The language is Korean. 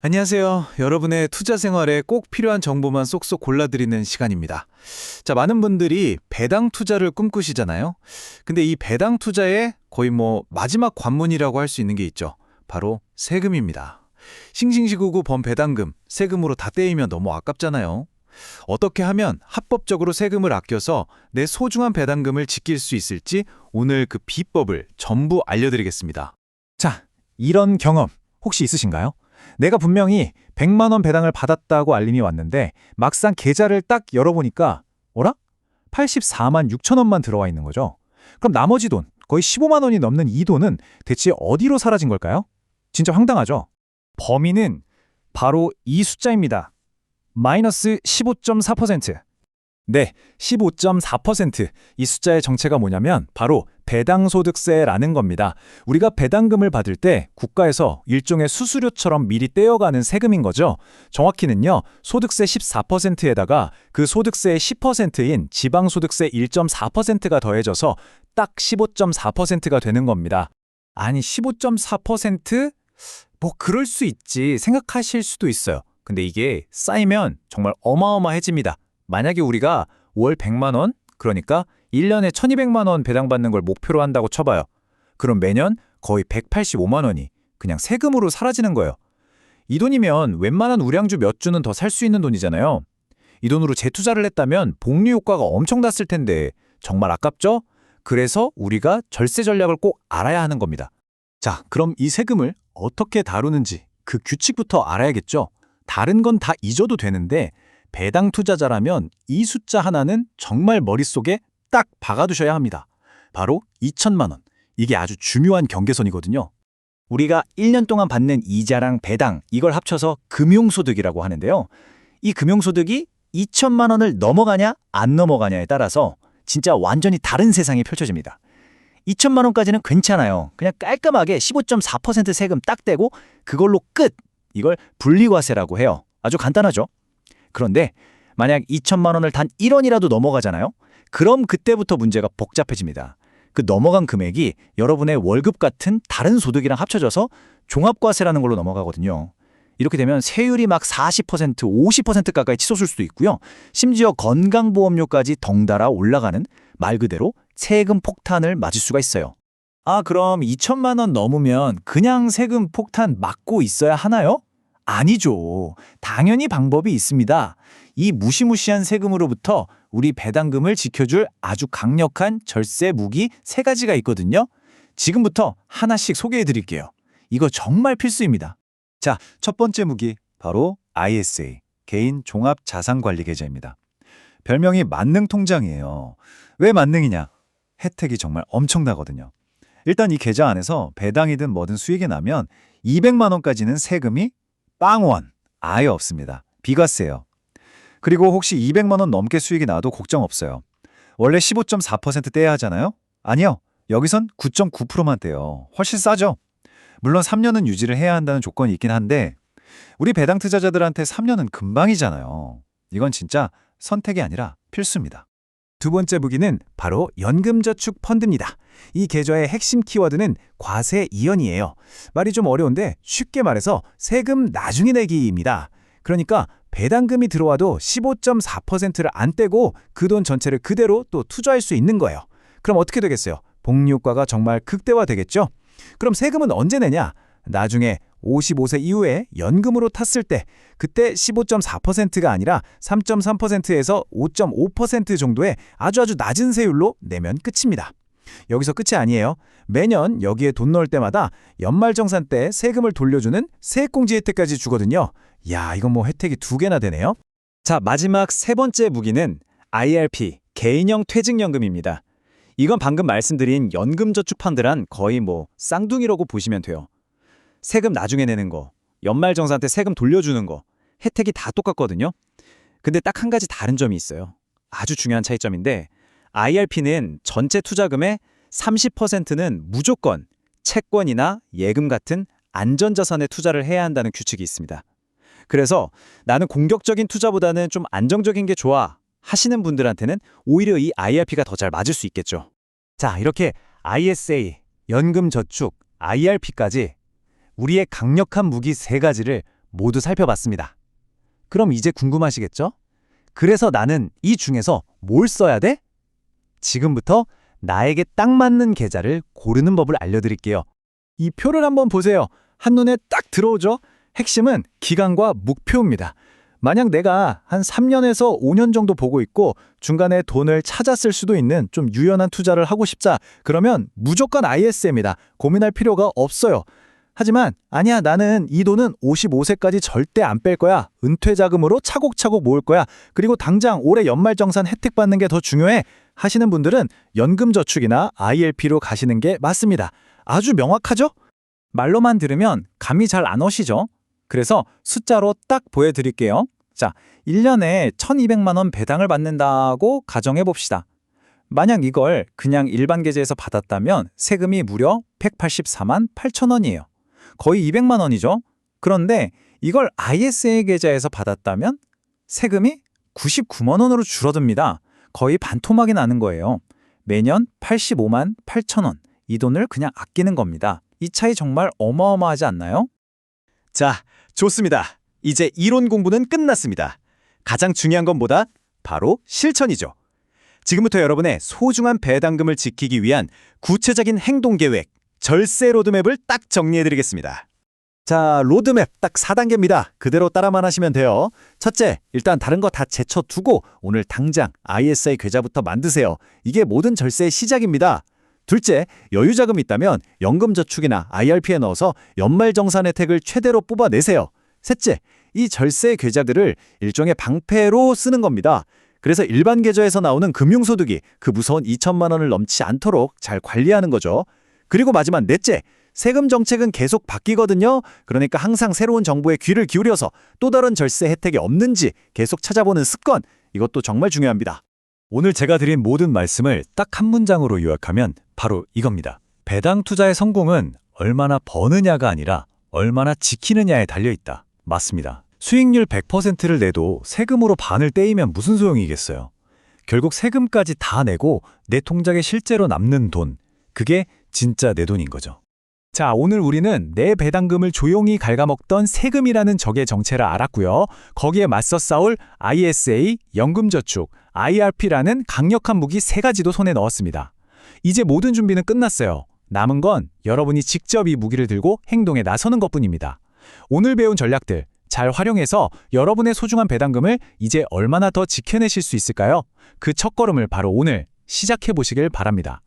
안녕하세요. 여러분의 투자 생활에 꼭 필요한 정보만 쏙쏙 골라드리는 시간입니다. 자, 많은 분들이 배당 투자를 꿈꾸시잖아요. 근데 이 배당 투자의 거의 마지막 관문이라고 할 수 있는 게 있죠. 바로 세금입니다. 싱싱시구구 번 배당금, 세금으로 다 떼이면 너무 아깝잖아요. 어떻게 하면 합법적으로 세금을 아껴서 내 소중한 배당금을 지킬 수 있을지 오늘 그 비법을 전부 알려드리겠습니다. 자, 이런 경험 혹시 있으신가요? 내가 분명히 100만 원 배당을 받았다고 알림이 왔는데 막상 계좌를 딱 열어보니까 어라? 84만 6천 원만 들어와 있는 거죠. 그럼 나머지 돈, 거의 15만 원이 넘는 이 돈은 대체 어디로 사라진 걸까요? 진짜 황당하죠? 범인은 바로 이 숫자입니다. 마이너스 15.4%. 네, 15.4%. 이 숫자의 정체가 뭐냐면 바로 배당소득세라는 겁니다. 우리가 배당금을 받을 때 국가에서 일종의 수수료처럼 미리 떼어가는 세금인 거죠. 정확히는요, 소득세 14%에다가 그 소득세의 10%인 지방소득세 1.4%가 더해져서 딱 15.4%가 되는 겁니다. 아니, 15.4%? 그럴 수 있지 생각하실 수도 있어요. 근데 이게 쌓이면 정말 어마어마해집니다. 만약에 우리가 월 100만 원, 그러니까 1년에 1200만 원 배당받는 걸 목표로 한다고 쳐봐요. 그럼 매년 거의 185만 원이 그냥 세금으로 사라지는 거예요. 이 돈이면 웬만한 우량주 몇 주는 더 살 수 있는 돈이잖아요. 이 돈으로 재투자를 했다면 복리 효과가 엄청 났을 텐데 정말 아깝죠? 그래서 우리가 절세 전략을 꼭 알아야 하는 겁니다. 자, 그럼 이 세금을 어떻게 다루는지 그 규칙부터 알아야겠죠? 다른 건 다 잊어도 되는데 배당 투자자라면 이 숫자 하나는 정말 머릿속에 딱 박아두셔야 합니다. 바로 2천만 원. 이게 아주 중요한 경계선이거든요. 우리가 1년 동안 받는 이자랑 배당, 이걸 합쳐서 금융소득이라고 하는데요. 이 금융소득이 2천만 원을 넘어가냐 안 넘어가냐에 따라서 진짜 완전히 다른 세상이 펼쳐집니다. 2천만 원까지는 괜찮아요. 그냥 깔끔하게 15.4% 세금 딱 떼고 그걸로 끝! 이걸 분리과세라고 해요. 아주 간단하죠? 그런데 만약 2천만 원을 단 1원이라도 넘어가잖아요? 그럼 그때부터 문제가 복잡해집니다. 그 넘어간 금액이 여러분의 월급 같은 다른 소득이랑 합쳐져서 종합과세라는 걸로 넘어가거든요. 이렇게 되면 세율이 막 40%, 50% 가까이 치솟을 수도 있고요. 심지어 건강보험료까지 덩달아 올라가는 말 그대로 세금 폭탄을 맞을 수가 있어요. 아, 그럼 2천만 원 넘으면 그냥 세금 폭탄 맞고 있어야 하나요? 아니죠. 당연히 방법이 있습니다. 이 무시무시한 세금으로부터 우리 배당금을 지켜줄 아주 강력한 절세 무기 3가지가 있거든요. 지금부터 하나씩 소개해 드릴게요. 이거 정말 필수입니다. 자, 첫 번째 무기, 바로 ISA, 개인 종합자산관리계좌입니다. 별명이 만능통장이에요. 왜 만능이냐? 혜택이 정말 엄청나거든요. 일단 이 계좌 안에서 배당이든 뭐든 수익이 나면 200만 원까지는 세금이 빵원, 아예 없습니다. 비과세예요. 그리고 혹시 200만 원 넘게 수익이 나도 걱정 없어요. 원래 15.4% 떼야 하잖아요? 아니요. 여기선 9.9%만 떼요. 훨씬 싸죠? 물론 3년은 유지를 해야 한다는 조건이 있긴 한데 우리 배당 투자자들한테 3년은 금방이잖아요. 이건 진짜 선택이 아니라 필수입니다. 두 번째 무기는 바로 연금저축 펀드입니다. 이 계좌의 핵심 키워드는 과세 이연이에요. 말이 좀 어려운데 쉽게 말해서 세금 나중에 내기입니다. 그러니까 배당금이 들어와도 15.4%를 안 떼고 그 돈 전체를 그대로 또 투자할 수 있는 거예요. 그럼 어떻게 되겠어요? 복리 효과가 정말 극대화되겠죠? 그럼 세금은 언제 내냐? 나중에 55세 이후에 연금으로 탔을 때 그때 15.4%가 아니라 3.3%에서 5.5% 정도의 아주 낮은 세율로 내면 끝입니다. 여기서 끝이 아니에요. 매년 여기에 돈 넣을 때마다 연말정산 때 세금을 돌려주는 세액공제 혜택까지 주거든요. 야, 이건 혜택이 2개나 되네요. 자, 마지막 세 번째 무기는 IRP, 개인형 퇴직연금입니다. 이건 방금 말씀드린 연금저축펀드란 거의 쌍둥이라고 보시면 돼요. 세금 나중에 내는 거, 연말정산 때 세금 돌려주는 거, 혜택이 다 똑같거든요. 근데 딱 한 가지 다른 점이 있어요. 아주 중요한 차이점인데 IRP는 전체 투자금의 30%는 무조건 채권이나 예금 같은 안전자산에 투자를 해야 한다는 규칙이 있습니다. 그래서 나는 공격적인 투자보다는 좀 안정적인 게 좋아 하시는 분들한테는 오히려 이 IRP가 더 잘 맞을 수 있겠죠. 자, 이렇게 ISA, 연금저축, IRP까지 우리의 강력한 무기 3가지를 모두 살펴봤습니다. 그럼 이제 궁금하시겠죠? 그래서 나는 이 중에서 뭘 써야 돼? 지금부터 나에게 딱 맞는 계좌를 고르는 법을 알려드릴게요. 이 표를 한번 보세요. 한눈에 딱 들어오죠? 핵심은 기간과 목표입니다. 만약 내가 한 3년에서 5년 정도 보고 있고 중간에 돈을 찾아 쓸 수도 있는 좀 유연한 투자를 하고 싶자, 그러면 무조건 IS입니다. 고민할 필요가 없어요. 하지만 아니야, 나는 이 돈은 55세까지 절대 안 뺄 거야. 은퇴 자금으로 차곡차곡 모을 거야. 그리고 당장 올해 연말정산 혜택 받는 게 더 중요해 하시는 분들은 연금저축이나 ILP로 가시는 게 맞습니다. 아주 명확하죠? 말로만 들으면 감이 잘 안 오시죠? 그래서 숫자로 딱 보여드릴게요. 자, 1년에 1,200만 원 배당을 받는다고 가정해 봅시다. 만약 이걸 그냥 일반 계좌에서 받았다면 세금이 무려 184만 8천 원이에요. 거의 200만 원이죠. 그런데 이걸 ISA 계좌에서 받았다면 세금이 99만 원으로 줄어듭니다. 거의 반토막이 나는 거예요. 매년 85만 8천 원. 이 돈을 그냥 아끼는 겁니다. 이 차이 정말 어마어마하지 않나요? 자, 좋습니다. 이제 이론 공부는 끝났습니다. 가장 중요한 건 뭐다? 바로 실천이죠. 지금부터 여러분의 소중한 배당금을 지키기 위한 구체적인 행동 계획, 절세 로드맵을 딱 정리해드리겠습니다. 자, 로드맵 딱 4단계입니다. 그대로 따라만 하시면 돼요. 첫째, 일단 다른 거 다 제쳐두고 오늘 당장 ISA 계좌부터 만드세요. 이게 모든 절세의 시작입니다. 둘째, 여유자금이 있다면 연금저축이나 IRP에 넣어서 연말정산 혜택을 최대로 뽑아내세요. 셋째, 이 절세 계좌들을 일종의 방패로 쓰는 겁니다. 그래서 일반 계좌에서 나오는 금융소득이 그 무서운 2천만 원을 넘지 않도록 잘 관리하는 거죠. 그리고 마지막 넷째, 세금 정책은 계속 바뀌거든요. 그러니까 항상 새로운 정보에 귀를 기울여서 또 다른 절세 혜택이 없는지 계속 찾아보는 습관, 이것도 정말 중요합니다. 오늘 제가 드린 모든 말씀을 딱 한 문장으로 요약하면 바로 이겁니다. 배당 투자의 성공은 얼마나 버느냐가 아니라 얼마나 지키느냐에 달려있다. 맞습니다. 수익률 100%를 내도 세금으로 반을 떼이면 무슨 소용이겠어요. 결국 세금까지 다 내고 내 통장에 실제로 남는 돈, 그게 진짜 내 돈인 거죠. 자, 오늘 우리는 내 배당금을 조용히 갉아먹던 세금이라는 적의 정체를 알았고요. 거기에 맞서 싸울 ISA, 연금저축, IRP라는 강력한 무기 3가지도 손에 넣었습니다. 이제 모든 준비는 끝났어요. 남은 건 여러분이 직접 이 무기를 들고 행동에 나서는 것뿐입니다. 오늘 배운 전략들 잘 활용해서 여러분의 소중한 배당금을 이제 얼마나 더 지켜내실 수 있을까요? 그 첫걸음을 바로 오늘 시작해 보시길 바랍니다.